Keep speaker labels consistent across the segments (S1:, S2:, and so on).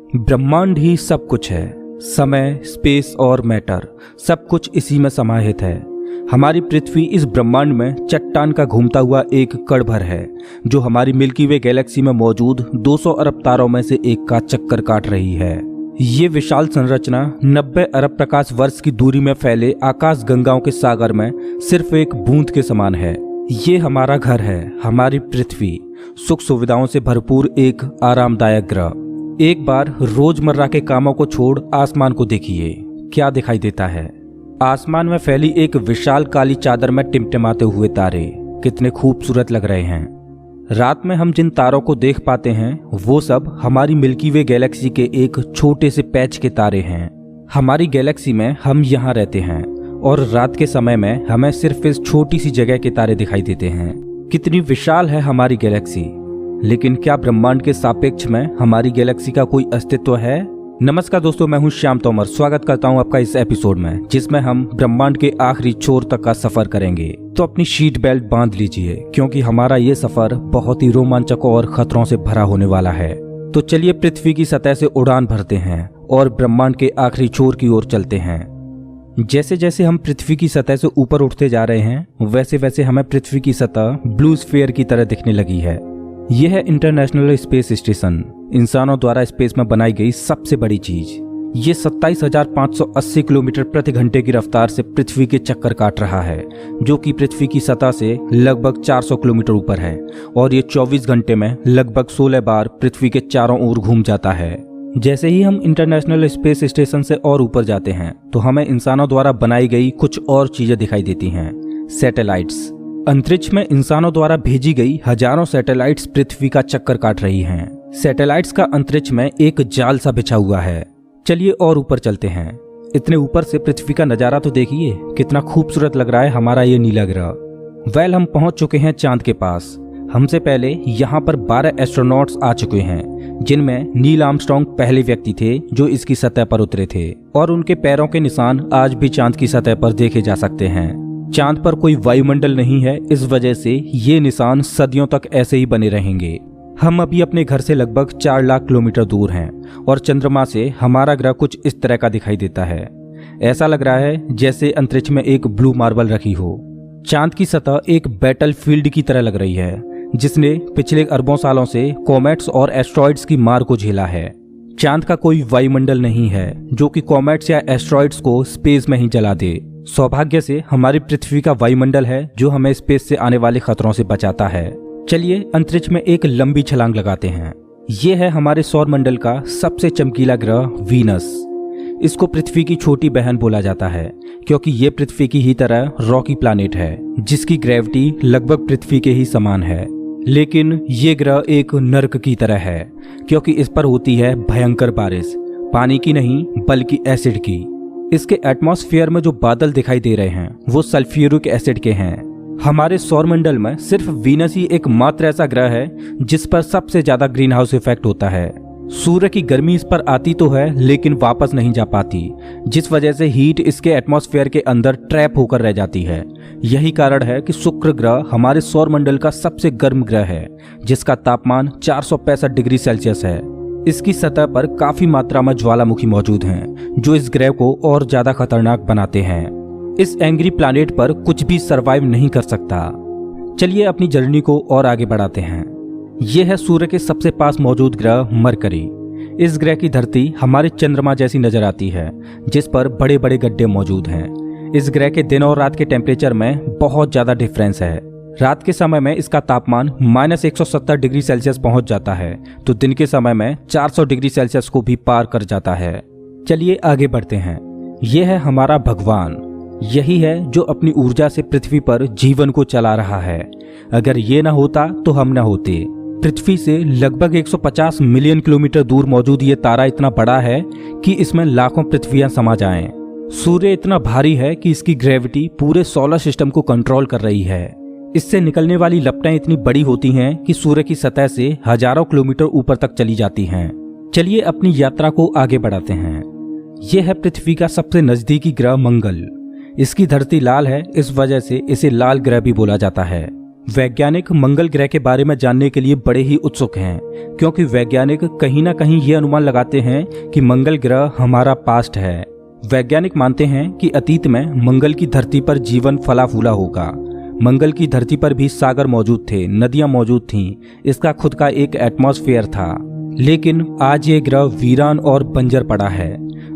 S1: ब्रह्मांड ही सब कुछ है। समय, स्पेस और मैटर सब कुछ इसी में समाहित है। हमारी पृथ्वी इस ब्रह्मांड में चट्टान का घूमता हुआ एक कण भर है जो हमारी मिल्की वे गैलेक्सी में मौजूद 200 अरब तारों में से एक का चक्कर काट रही है। ये विशाल संरचना 90 अरब प्रकाश वर्ष की दूरी में फैले आकाश गंगाओं के सागर में सिर्फ एक बूंद के समान है। ये हमारा घर है, हमारी पृथ्वी, सुख सुविधाओं से भरपूर एक आरामदायक ग्रह। एक बार रोजमर्रा के कामों को छोड़ आसमान को देखिए, क्या दिखाई देता है। आसमान में फैली एक विशाल काली चादर में टिमटिमाते हुए तारे कितने खूबसूरत लग रहे हैं। रात में हम जिन तारों को देख पाते हैं वो सब हमारी मिल्की वे गैलेक्सी के एक छोटे से पैच के तारे हैं। हमारी गैलेक्सी में हम यहाँ रहते हैं और रात के समय में हमें सिर्फ इस छोटी सी जगह के तारे दिखाई देते हैं। कितनी विशाल है हमारी गैलेक्सी, लेकिन क्या ब्रह्मांड के सापेक्ष में हमारी गैलेक्सी का कोई अस्तित्व है? नमस्कार दोस्तों, मैं हूं श्याम तोमर। स्वागत करता हूं आपका इस एपिसोड में, जिसमें हम ब्रह्मांड के आखिरी छोर तक का सफर करेंगे। तो अपनी सीट बेल्ट बांध लीजिए, क्योंकि हमारा ये सफर बहुत ही रोमांचक और खतरों से भरा होने वाला है। तो चलिए पृथ्वी की सतह से उड़ान भरते हैं और ब्रह्मांड के आखिरी छोर की ओर चलते हैं। जैसे जैसे हम पृथ्वी की सतह से ऊपर उठते जा रहे हैं, वैसे वैसे हमें पृथ्वी की सतह ब्लू स्फीयर की तरह दिखने लगी है। यह है इंटरनेशनल स्पेस स्टेशन, इंसानों द्वारा स्पेस में बनाई गई सबसे बड़ी चीज। ये 27,580 किलोमीटर प्रति घंटे की रफ्तार से पृथ्वी के चक्कर काट रहा है, जो कि पृथ्वी की सतह से लगभग 400 किलोमीटर ऊपर है। और ये 24 घंटे में लगभग 16 बार पृथ्वी के चारों ओर घूम जाता है। जैसे ही हम इंटरनेशनल स्पेस स्टेशन से और ऊपर जाते हैं तो हमें इंसानों द्वारा बनाई गई कुछ और चीजें दिखाई देती हैं। सैटेलाइट्स। अंतरिक्ष में इंसानों द्वारा भेजी गई हजारों सैटेलाइट्स पृथ्वी का चक्कर काट रही हैं। सैटेलाइट्स का अंतरिक्ष में एक जाल सा बिछा हुआ है। चलिए और ऊपर चलते हैं। इतने ऊपर से पृथ्वी का नजारा तो देखिए, कितना खूबसूरत लग रहा है हमारा ये नीला ग्रह। हम पहुंच चुके हैं चांद के पास। हमसे पहले यहाँ पर 12 एस्ट्रोनॉट्स आ चुके हैं, जिनमें नील आर्मस्ट्रांग पहले व्यक्ति थे जो इसकी सतह पर उतरे थे, और उनके पैरों के निशान आज भी चांद की सतह पर देखे जा सकते हैं। चांद पर कोई वायुमंडल नहीं है, इस वजह से ये निशान सदियों तक ऐसे ही बने रहेंगे। हम अभी अपने घर से लगभग 4 लाख किलोमीटर दूर हैं और चंद्रमा से हमारा ग्रह कुछ इस तरह का दिखाई देता है। ऐसा लग रहा है जैसे अंतरिक्ष में एक ब्लू मार्बल रखी हो। चांद की सतह एक बैटल फील्ड की तरह लग रही है, जिसने पिछले अरबों सालों से कॉमेट्स और एस्ट्रॉइड्स की मार को झेला है। चांद का कोई वायुमंडल नहीं है जो कि कॉमेट्स या एस्ट्रॉइड्स को स्पेस में ही जला दे। सौभाग्य से हमारी पृथ्वी का वायुमंडल है जो हमें स्पेस से आने वाले खतरों से बचाता है। चलिए अंतरिक्ष में एक लंबी छलांग लगाते हैं। ये है हमारे सौरमंडल का सबसे चमकीला ग्रह वीनस। इसको पृथ्वी की छोटी बहन बोला जाता है, क्योंकि ये पृथ्वी की ही तरह रॉकी प्लैनेट है, जिसकी ग्रेविटी लगभग पृथ्वी के ही समान है। लेकिन ये ग्रह एक नर्क की तरह है, क्योंकि इस पर होती है भयंकर बारिश, पानी की नहीं बल्कि एसिड की। इसके एटमॉस्फेयर में जो बादल दिखाई दे रहे हैं वो सल्फ्यूरिक एसिड के हैं। हमारे सौरमंडल में सिर्फ वीनस ही एकमात्र ऐसा ग्रह है जिस पर सबसे ज्यादा ग्रीन हाउस इफेक्ट होता है। सूर्य की गर्मी इस पर आती तो है लेकिन वापस नहीं जा पाती, जिस वजह से हीट इसके एटमॉस्फेयर के अंदर ट्रैप होकर रह जाती है। यही कारण है कि शुक्र ग्रह हमारे सौरमंडल का सबसे गर्म ग्रह है, जिसका तापमान 465 डिग्री सेल्सियस है। इसकी सतह पर काफी मात्रा में ज्वालामुखी मौजूद हैं, जो इस ग्रह को और ज्यादा खतरनाक बनाते हैं। इस एंग्री प्लैनेट पर कुछ भी सरवाइव नहीं कर सकता। चलिए अपनी जर्नी को और आगे बढ़ाते हैं। यह है सूर्य के सबसे पास मौजूद ग्रह मरकरी। इस ग्रह की धरती हमारे चंद्रमा जैसी नजर आती है, जिस पर बड़े बड़े गड्ढे मौजूद हैं। इस ग्रह के दिन और रात के टेम्परेचर में बहुत ज्यादा डिफरेंस है। रात के समय में इसका तापमान -170 डिग्री सेल्सियस पहुंच जाता है, तो दिन के समय में 400 डिग्री सेल्सियस को भी पार कर जाता है। चलिए आगे बढ़ते हैं। यह है हमारा भगवान। यही है जो अपनी ऊर्जा से पृथ्वी पर जीवन को चला रहा है। अगर ये ना होता तो हम ना होते। पृथ्वी से लगभग 150 मिलियन किलोमीटर दूर मौजूद ये तारा इतना बड़ा है कि इसमें लाखों पृथ्वियां समा जाएं। सूर्य इतना भारी है कि इसकी ग्रेविटी पूरे सोलर सिस्टम को कंट्रोल कर रही है। इससे निकलने वाली लपटें इतनी बड़ी होती हैं कि सूर्य की सतह से हजारों किलोमीटर ऊपर तक चली जाती हैं। चलिए अपनी यात्रा को आगे बढ़ाते हैं। यह है पृथ्वी का सबसे नजदीकी ग्रह मंगल। इसकी धरती लाल है, इस वजह से इसे लाल ग्रह भी बोला जाता है। वैज्ञानिक मंगल ग्रह के बारे में जानने के लिए बड़े ही उत्सुक हैं, क्योंकि वैज्ञानिक कहीं ना कहीं ये अनुमान लगाते हैं कि मंगल ग्रह हमारा पास्ट है। वैज्ञानिक मानते हैं कि अतीत में मंगल की धरती पर जीवन फला फूला होगा। मंगल की धरती पर भी सागर मौजूद थे, नदियां मौजूद थीं, इसका खुद का एक एटमॉस्फेयर था। लेकिन आज ये ग्रह वीरान और बंजर पड़ा है।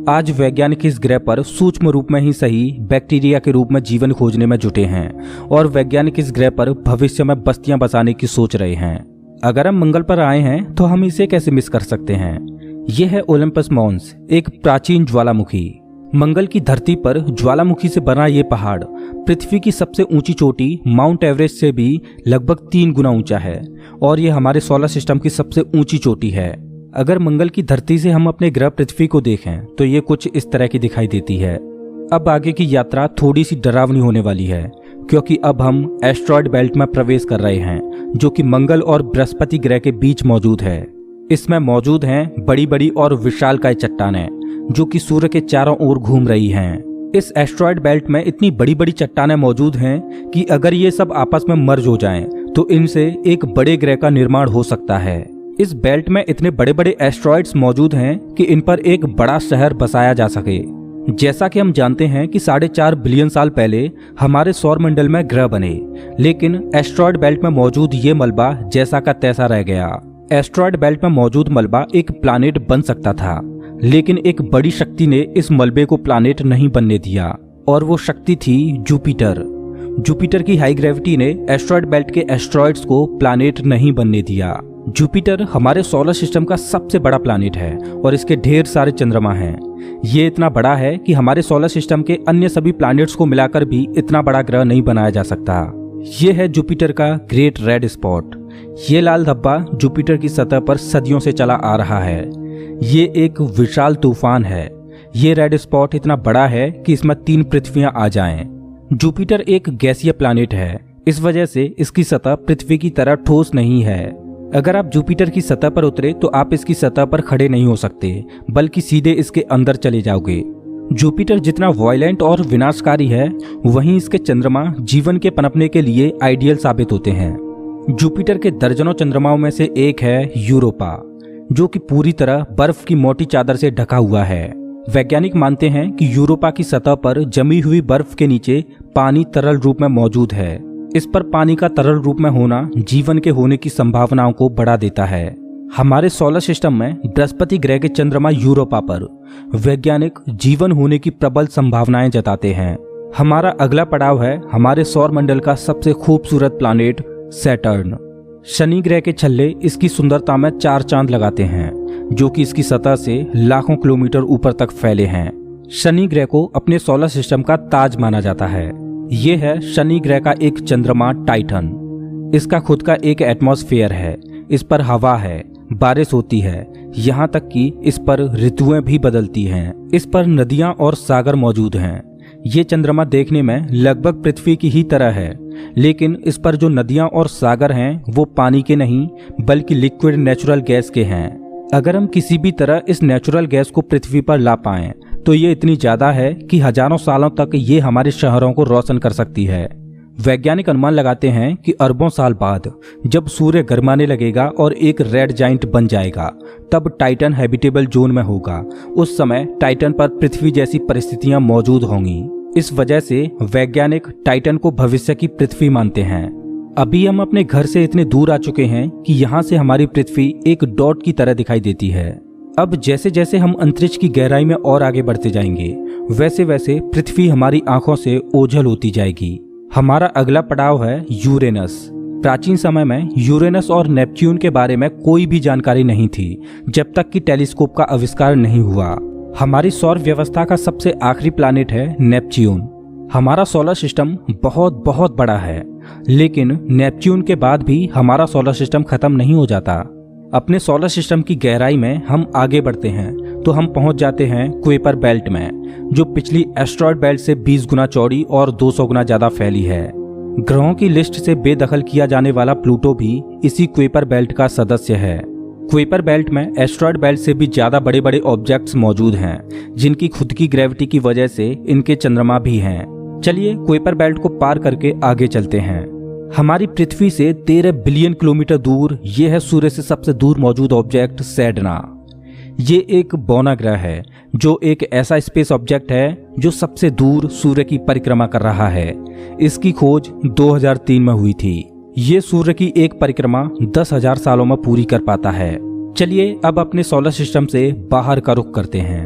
S1: आज वैज्ञानिक इस ग्रह पर सूक्ष्म रूप में ही सही बैक्टीरिया के रूप में जीवन खोजने में जुटे हैं और वैज्ञानिक इस ग्रह पर भविष्य में बस्तियां बसाने की सोच रहे हैं। अगर हम मंगल पर आए हैं तो हम इसे कैसे मिस कर सकते हैं। यह है ओलंपस मॉन्स, एक प्राचीन ज्वालामुखी। मंगल की धरती पर ज्वालामुखी से बना ये पहाड़ पृथ्वी की सबसे ऊंची चोटी माउंट एवरेस्ट से भी लगभग 3 गुना ऊंचा है और ये हमारे सोलर सिस्टम की सबसे ऊंची चोटी है। अगर मंगल की धरती से हम अपने ग्रह पृथ्वी को देखें तो ये कुछ इस तरह की दिखाई देती है। अब आगे की यात्रा थोड़ी सी डरावनी होने वाली है, क्योंकि अब हम एस्ट्रॉयड बेल्ट में प्रवेश कर रहे हैं, जो कि मंगल और बृहस्पति ग्रह के बीच मौजूद है। इसमें मौजूद हैं बड़ी बड़ी और विशालकाय चट्टानें जो कि सूर्य के चारों ओर घूम रही हैं। इस एस्ट्रॉयड बेल्ट में इतनी बड़ी बड़ी चट्टानें मौजूद हैं कि अगर ये सब आपस में मर्ज हो जाएं, तो इनसे एक बड़े ग्रह का निर्माण हो सकता है। इस बेल्ट में इतने बड़े बड़े एस्ट्रॉयड्स मौजूद हैं कि इन पर एक बड़ा शहर बसाया जा सके। जैसा कि हम जानते हैं कि 4.5 बिलियन साल पहले हमारे सौर मंडल में ग्रह बने, लेकिन एस्ट्रॉयड बेल्ट में मौजूद ये मलबा जैसा का तैसा रह गया। एस्ट्रॉयड बेल्ट में मौजूद मलबा एक प्लैनेट बन सकता था, लेकिन एक बड़ी शक्ति ने इस मलबे को प्लैनेट नहीं बनने दिया और वो शक्ति थी जुपिटर। जुपिटर की हाई ग्रेविटी ने एस्ट्रॉयड बेल्ट के एस्ट्रॉयड्स को प्लैनेट नहीं बनने दिया। जुपिटर हमारे सोलर सिस्टम का सबसे बड़ा प्लैनेट है और इसके ढेर सारे चंद्रमा हैं। ये इतना बड़ा है कि हमारे सोलर सिस्टम के अन्य सभी प्लैनेट्स को मिलाकर भी इतना बड़ा ग्रह नहीं बनाया जा सकता। ये है जुपिटर का ग्रेट रेड स्पॉट। ये लाल धब्बा जुपिटर की सतह पर सदियों से चला आ रहा है। ये एक विशाल तूफान है। ये रेड स्पॉट इतना बड़ा है कि इसमें 3 पृथ्वियां आ जाएं। जुपिटर एक गैसीय प्लैनेट है, इस वजह से इसकी सतह पृथ्वी की तरह ठोस नहीं है। अगर आप जुपिटर की सतह पर उतरे तो आप इसकी सतह पर खड़े नहीं हो सकते, बल्कि सीधे इसके अंदर चले जाओगे। जुपिटर जितना वायलेंट और विनाशकारी है, वहीं इसके चंद्रमा जीवन के पनपने के लिए आइडियल साबित होते हैं। जुपिटर के दर्जनों चंद्रमाओं में से एक है यूरोपा, जो कि पूरी तरह बर्फ की मोटी चादर से ढका हुआ है। वैज्ञानिक मानते हैं कि यूरोपा की सतह पर जमी हुई बर्फ के नीचे पानी तरल रूप में मौजूद है। इस पर पानी का तरल रूप में होना जीवन के होने की संभावनाओं को बढ़ा देता है। हमारे सोलर सिस्टम में बृहस्पति ग्रह के चंद्रमा यूरोपा पर वैज्ञानिक जीवन होने की प्रबल संभावनाएं जताते हैं। हमारा अगला पड़ाव है हमारे सौर मंडल का सबसे खूबसूरत प्लैनेट सैटर्न। शनि ग्रह के छल्ले इसकी सुंदरता में 4 चांद लगाते हैं, जो कि इसकी सतह से लाखों किलोमीटर ऊपर तक फैले हैं। शनि ग्रह को अपने सोलर सिस्टम का ताज माना जाता है। ये है शनि ग्रह का एक चंद्रमा टाइटन। इसका खुद का एक एटमॉस्फेयर है, इस पर हवा है, बारिश होती है, यहाँ तक कि इस पर ऋतुएं भी बदलती हैं। इस पर नदियां और सागर मौजूद हैं। ये चंद्रमा देखने में लगभग पृथ्वी की ही तरह है, लेकिन इस पर जो नदियां और सागर हैं वो पानी के नहीं बल्कि लिक्विड नेचुरल गैस के हैं। अगर हम किसी भी तरह इस नेचुरल गैस को पृथ्वी पर ला पाएं तो ये इतनी ज्यादा है कि हजारों सालों तक ये हमारे शहरों को रोशन कर सकती है। वैज्ञानिक अनुमान लगाते हैं कि अरबों साल बाद जब सूर्य गर्माने लगेगा और एक रेड जाइंट बन जाएगा, तब टाइटन हैबिटेबल जोन में होगा। उस समय टाइटन पर पृथ्वी जैसी परिस्थितियां मौजूद होंगी। इस वजह से वैज्ञानिक टाइटन को भविष्य की पृथ्वी मानते हैं। अभी हम अपने घर से इतने दूर आ चुके हैं कि यहाँ से हमारी पृथ्वी एक डॉट की तरह दिखाई देती है। अब जैसे जैसे हम अंतरिक्ष की गहराई में और आगे बढ़ते जाएंगे, वैसे वैसे पृथ्वी हमारी आंखों से ओझल होती जाएगी। हमारा अगला पड़ाव है यूरेनस। प्राचीन समय में यूरेनस और नेपच्यून के बारे में कोई भी जानकारी नहीं थी, जब तक कि टेलीस्कोप का आविष्कार नहीं हुआ। हमारी सौर व्यवस्था का सबसे आखिरी प्लैनेट है नेपच्यून। हमारा सोलर सिस्टम बहुत बहुत बड़ा है, लेकिन नेपच्यून के बाद भी हमारा सोलर सिस्टम खत्म नहीं हो जाता। अपने सोलर सिस्टम की गहराई में हम आगे बढ़ते हैं तो हम पहुंच जाते हैं कुइपर बेल्ट में, जो पिछली एस्ट्रॉयड बेल्ट से 20 गुना चौड़ी और 200 गुना ज्यादा फैली है। ग्रहों की लिस्ट से बेदखल किया जाने वाला प्लूटो भी इसी कुइपर बेल्ट का सदस्य है। कुइपर बेल्ट में एस्ट्रॉयड बेल्ट से भी ज्यादा बड़े बड़े ऑब्जेक्ट्स मौजूद हैं, जिनकी खुद की ग्रेविटी की वजह से इनके चंद्रमा भी हैं। चलिए कुइपर बेल्ट को पार करके आगे चलते हैं। हमारी पृथ्वी से 13 बिलियन किलोमीटर दूर ये है सूर्य से सबसे दूर मौजूद ऑब्जेक्ट सेडना। ये एक बौना ग्रह है जो एक ऐसा स्पेस ऑब्जेक्ट है जो सबसे दूर सूर्य की परिक्रमा कर रहा है। इसकी खोज 2003 में हुई थी। ये सूर्य की एक परिक्रमा 10,000 सालों में पूरी कर पाता है। चलिए अब अपने सोलर सिस्टम से बाहर का रुख करते हैं।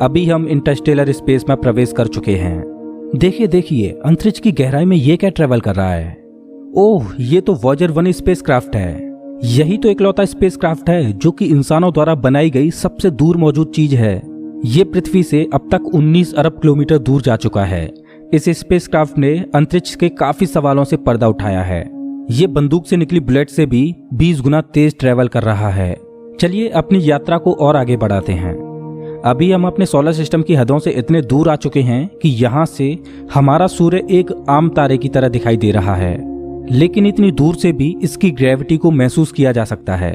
S1: अभी हम इंटरस्टेलर स्पेस में प्रवेश कर चुके हैं। देखिए देखिए, अंतरिक्ष की गहराई में ये क्या ट्रेवल कर रहा है। ओह, ये तो वॉयेजर 1 स्पेसक्राफ्ट है। यही तो इकलौता स्पेसक्राफ्ट है जो कि इंसानों द्वारा बनाई गई सबसे दूर मौजूद चीज है। ये पृथ्वी से अब तक 19 अरब किलोमीटर दूर जा चुका है। इस स्पेसक्राफ्ट ने अंतरिक्ष के काफी सवालों से पर्दा उठाया है। ये बंदूक से निकली बुलेट से भी 20 गुना तेज ट्रेवल कर रहा है। चलिए अपनी यात्रा को और आगे बढ़ाते हैं। अभी हम अपने सोलर सिस्टम की हदों से इतने दूर आ चुके हैं कि यहाँ से हमारा सूर्य एक आम तारे की तरह दिखाई दे रहा है, लेकिन इतनी दूर से भी इसकी ग्रेविटी को महसूस किया जा सकता है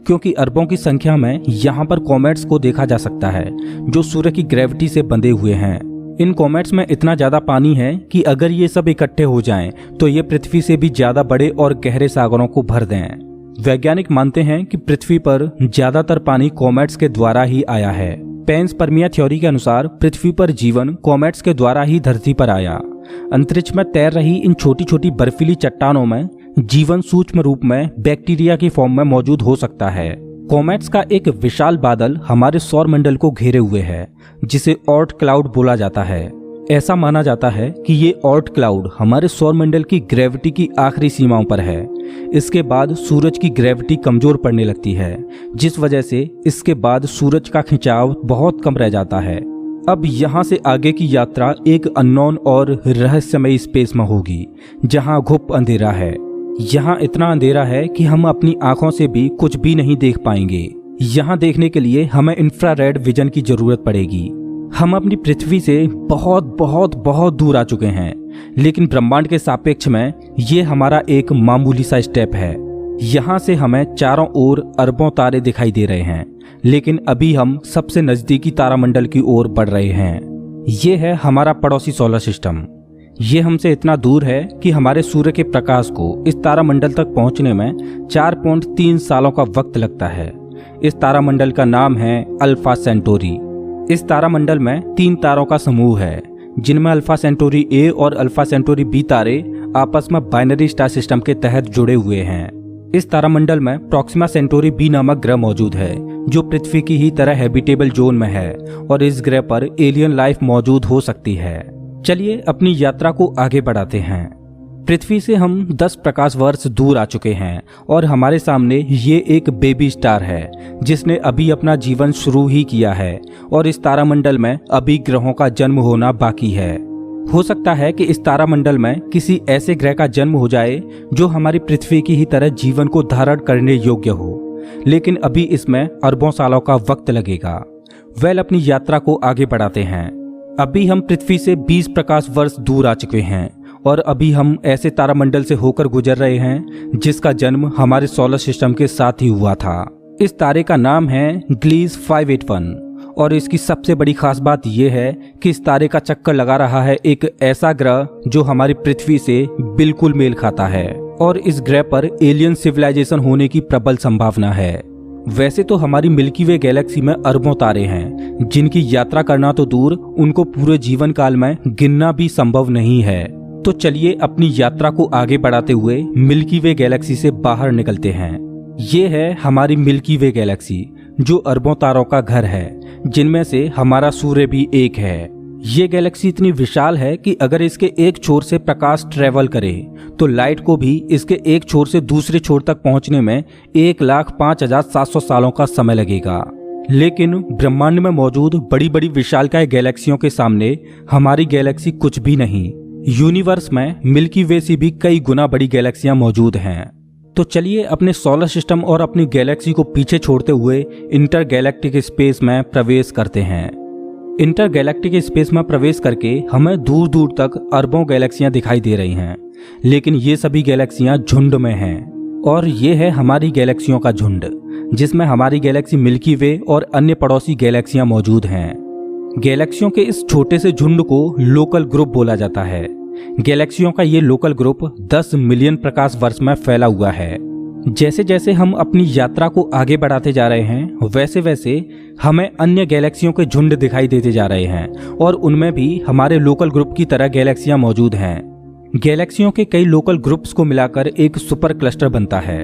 S1: क्योंकि अरबों की संख्या में यहाँ पर कॉमेट्स को देखा जा सकता है जो सूर्य की ग्रेविटी से बंधे हुए हैं। इन कॉमेट्स में इतना ज्यादा पानी है कि अगर ये सब इकट्ठे हो जाएं तो ये पृथ्वी से भी ज्यादा बड़े और गहरे सागरों को भर दें। वैज्ञानिक मानते हैं कि पृथ्वी पर ज्यादातर पानी कॉमेट्स के द्वारा ही आया है। पेंसपर्मिया थ्योरी के अनुसार पृथ्वी पर जीवन कॉमेट्स के द्वारा ही धरती पर आया। अंतरिक्ष में तैर रही इन छोटी छोटी बर्फीली चट्टानों में जीवन सूक्ष्म रूप में बैक्टीरिया की फॉर्म में मौजूद हो सकता है। कॉमेट्स का एक विशाल बादल हमारे सौर मंडल को घेरे हुए है जिसे ऑर्ट क्लाउड बोला जाता है। ऐसा माना जाता है कि ये ऑर्ट क्लाउड हमारे सौर मंडल की ग्रेविटी की आखिरी सीमाओं पर है। इसके बाद सूरज की ग्रेविटी कमजोर पड़ने लगती है, जिस वजह से इसके बाद सूरज का खिंचाव बहुत कम रह जाता है। अब यहाँ से आगे की यात्रा एक अननोन और रहस्यमयी स्पेस में होगी जहाँ घुप अंधेरा है। यहाँ इतना अंधेरा है कि हम अपनी आंखों से भी कुछ भी नहीं देख पाएंगे। यहाँ देखने के लिए हमें इंफ्रारेड विजन की जरूरत पड़ेगी। हम अपनी पृथ्वी से बहुत बहुत बहुत दूर आ चुके हैं, लेकिन ब्रह्मांड के सापेक्ष में ये हमारा एक मामूली सा स्टेप है। यहाँ से हमें चारों ओर अरबों तारे दिखाई दे रहे हैं, लेकिन अभी हम सबसे नजदीकी तारामंडल की ओर बढ़ रहे हैं। ये है हमारा पड़ोसी सोलर सिस्टम। ये हमसे इतना दूर है कि हमारे सूर्य के प्रकाश को इस तारामंडल तक पहुंचने में 4.3 सालों का वक्त लगता है। इस तारामंडल का नाम है अल्फा सेंटोरी। इस तारामंडल में 3 तारों का समूह है जिनमें अल्फा सेंटोरी ए और अल्फा सेंटोरी बी तारे आपस में बाइनरी स्टार सिस्टम के तहत जुड़े हुए हैं। इस तारामंडल में प्रॉक्सिमा सेंटोरी बी नामक ग्रह मौजूद है जो पृथ्वी की ही तरह हैबिटेबल जोन में है और इस ग्रह पर एलियन लाइफ मौजूद हो सकती है। चलिए अपनी यात्रा को आगे बढ़ाते हैं। पृथ्वी से हम 10 प्रकाश वर्ष दूर आ चुके हैं और हमारे सामने ये एक बेबी स्टार है जिसने अभी अपना जीवन शुरू ही किया है और इस तारामंडल में अभी ग्रहों का जन्म होना बाकी है। हो सकता है कि इस तारामंडल में किसी ऐसे ग्रह का जन्म हो जाए जो हमारी पृथ्वी की ही तरह जीवन को धारण करने योग्य हो, लेकिन अभी इसमें अरबों सालों का वक्त लगेगा। अपनी यात्रा को आगे बढ़ाते हैं। अभी हम पृथ्वी से 20 प्रकाश वर्ष दूर आ चुके हैं और अभी हम ऐसे तारामंडल से होकर गुजर रहे हैं जिसका जन्म हमारे सोलर सिस्टम के साथ ही हुआ था। इस तारे का नाम है ग्लीज 581 और इसकी सबसे बड़ी खास बात यह है कि इस तारे का चक्कर लगा रहा है एक ऐसा ग्रह जो हमारी पृथ्वी से बिल्कुल मेल खाता है और इस ग्रह पर एलियन सिविलाइजेशन होने की प्रबल संभावना है। वैसे तो हमारी मिल्की वे गैलेक्सी में अरबों तारे हैं जिनकी यात्रा करना तो दूर, उनको पूरे जीवन काल में गिनना भी संभव नहीं है। तो चलिए अपनी यात्रा को आगे बढ़ाते हुए मिल्की वे गैलेक्सी से बाहर निकलते हैं। ये है हमारी मिल्की वे गैलेक्सी जो अरबों तारों का घर है, जिनमें से हमारा सूर्य भी एक है। ये गैलेक्सी इतनी विशाल है कि अगर इसके एक छोर से प्रकाश ट्रेवल करे तो लाइट को भी इसके एक छोर से दूसरे छोर तक पहुंचने में 1,05,700 सालों का समय लगेगा। लेकिन ब्रह्मांड में मौजूद बड़ी बड़ी विशालकाय गैलेक्सियों के सामने हमारी गैलेक्सी कुछ भी नहीं। यूनिवर्स में मिल्की वे से भी कई गुना बड़ी गैलेक्सियां मौजूद हैं। तो चलिए अपने सोलर सिस्टम और अपनी गैलेक्सी को पीछे छोड़ते हुए इंटर गैलेक्टिक स्पेस में प्रवेश करते हैं। इंटर गैलेक्टिक स्पेस में प्रवेश करके हमें दूर दूर तक अरबों गैलेक्सियां दिखाई दे रही हैं, लेकिन ये सभी गैलेक्सियां झुंड में हैं और ये है हमारी गैलेक्सियों का झुंड जिसमें हमारी गैलेक्सी मिल्की वे और अन्य पड़ोसी गैलेक्सियां मौजूद हैं। गैलेक्सियों के इस छोटे से झुंड को लोकल ग्रुप बोला जाता है। गैलेक्सियों का ये लोकल ग्रुप 10 मिलियन प्रकाश वर्ष में फैला हुआ है। जैसे जैसे हम अपनी यात्रा को आगे बढ़ाते जा रहे हैं वैसे वैसे हमें अन्य गैलेक्सियों के झुंड दिखाई देते जा रहे हैं और उनमें भी हमारे लोकल ग्रुप की तरह गैलेक्सियां मौजूद हैं। गैलेक्सियों के कई लोकल ग्रुप्स को मिलाकर एक सुपर क्लस्टर बनता है।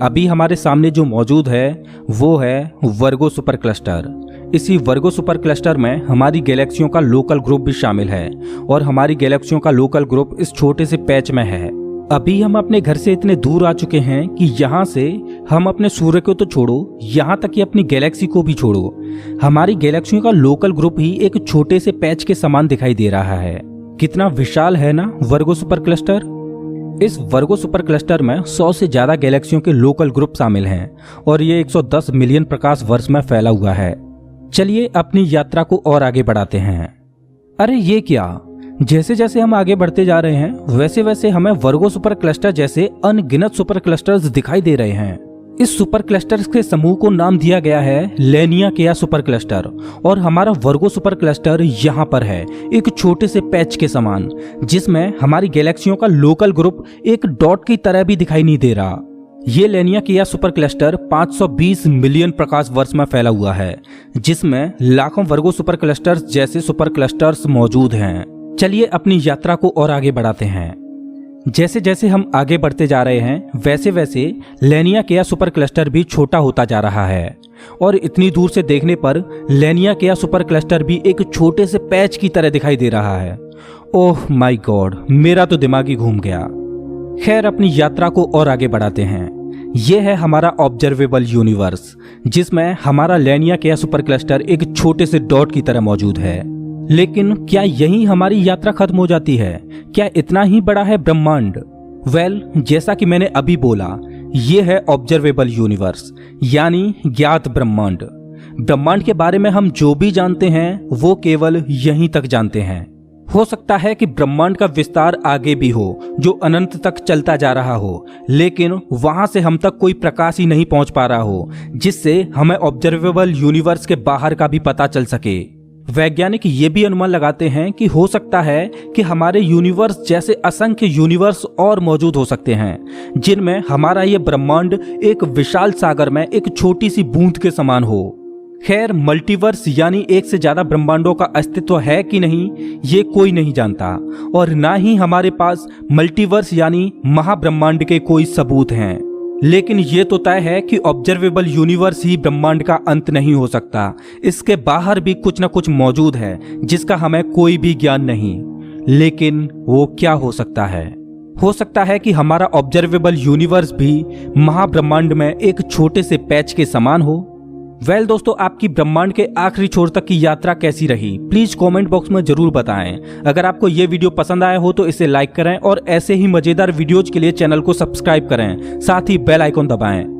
S1: अभी हमारे सामने जो मौजूद है वो है वर्गो सुपर क्लस्टर। इसी वर्गो सुपर क्लस्टर में हमारी गैलेक्सियों का लोकल ग्रुप भी शामिल है और हमारी गैलेक्सियों का लोकल ग्रुप इस छोटे से पैच में है। अभी हम अपने घर से इतने दूर आ चुके हैं कि यहाँ से हम अपने सूर्य को तो छोड़ो, यहाँ तक कि अपनी गैलेक्सी को भी छोड़ो, हमारी गैलेक्सियों का लोकल ग्रुप ही एक छोटे से पैच के समान दिखाई दे रहा है। कितना विशाल है ना वर्गो सुपर क्लस्टर। इस वर्गो सुपर क्लस्टर में 100 से ज्यादा गैलेक्सियों के लोकल ग्रुप शामिल हैं और ये 110 मिलियन प्रकाश वर्ष में फैला हुआ है। चलिए अपनी यात्रा को और आगे बढ़ाते हैं। अरे ये क्या, जैसे जैसे हम आगे बढ़ते जा रहे हैं वैसे वैसे हमें वर्गो सुपर क्लस्टर जैसे अनगिनत सुपर क्लस्टर्स दिखाई दे रहे हैं। इस सुपर क्लस्टर्स के समूह को नाम दिया गया है लेनियाकेया सुपर क्लस्टर और हमारा वर्गो सुपर क्लस्टर यहाँ पर है एक छोटे से पैच के समान, जिसमें हमारी गैलेक्सियों का लोकल ग्रुप एक डॉट की तरह भी दिखाई नहीं दे रहा। ये लेनियाकेया सुपर क्लस्टर 520 मिलियन प्रकाश वर्ष में फैला हुआ है, जिसमें लाखों वर्गो सुपर क्लस्टर्स जैसे सुपर क्लस्टर्स मौजूद हैं। चलिए अपनी यात्रा को और आगे बढ़ाते हैं। जैसे जैसे हम आगे बढ़ते जा रहे हैं वैसे वैसे लेनियाकेया सुपर क्लस्टर भी छोटा होता जा रहा है और इतनी दूर से देखने पर लेनियाकेया सुपर क्लस्टर भी एक छोटे से पैच की तरह दिखाई दे रहा है। ओह माय गॉड, मेरा तो दिमाग ही घूम गया। खैर अपनी यात्रा को और आगे बढ़ाते हैं। यह है हमारा ऑब्जर्वेबल यूनिवर्स, जिसमें हमारा लेनियाकेया सुपर क्लस्टर एक छोटे से डॉट की तरह मौजूद है। लेकिन क्या यही हमारी यात्रा खत्म हो जाती है? क्या इतना ही बड़ा है ब्रह्मांड? वेल, जैसा कि मैंने अभी बोला, ये है ऑब्जर्वेबल यूनिवर्स यानी ज्ञात ब्रह्मांड। ब्रह्मांड के बारे में हम जो भी जानते हैं वो केवल यहीं तक जानते हैं। हो सकता है कि ब्रह्मांड का विस्तार आगे भी हो जो अनंत तक चलता जा रहा हो, लेकिन वहां से हम तक कोई प्रकाश ही नहीं पहुंच पा रहा हो जिससे हमें ऑब्जर्वेबल यूनिवर्स के बाहर का भी पता चल सके। वैज्ञानिक ये भी अनुमान लगाते हैं कि हो सकता है कि हमारे यूनिवर्स जैसे असंख्य यूनिवर्स और मौजूद हो सकते हैं जिनमें हमारा ये ब्रह्मांड एक विशाल सागर में एक छोटी सी बूंद के समान हो। खैर मल्टीवर्स यानी एक से ज्यादा ब्रह्मांडों का अस्तित्व है कि नहीं ये कोई नहीं जानता और ना ही हमारे पास मल्टीवर्स यानी महाब्रह्मांड के कोई सबूत हैं। लेकिन ये तो तय है कि ऑब्जर्वेबल यूनिवर्स ही ब्रह्मांड का अंत नहीं हो सकता, इसके बाहर भी कुछ न कुछ मौजूद है जिसका हमें कोई भी ज्ञान नहीं। लेकिन वो क्या हो सकता है? हो सकता है कि हमारा ऑब्जर्वेबल यूनिवर्स भी महाब्रह्मांड में एक छोटे से पैच के समान हो। वेल दोस्तों, आपकी ब्रह्मांड के आखिरी छोर तक की यात्रा कैसी रही प्लीज कमेंट बॉक्स में जरूर बताएं। अगर आपको ये वीडियो पसंद आया हो तो इसे लाइक करें और ऐसे ही मजेदार वीडियोज के लिए चैनल को सब्सक्राइब करें, साथ ही बेल आइकॉन दबाएं।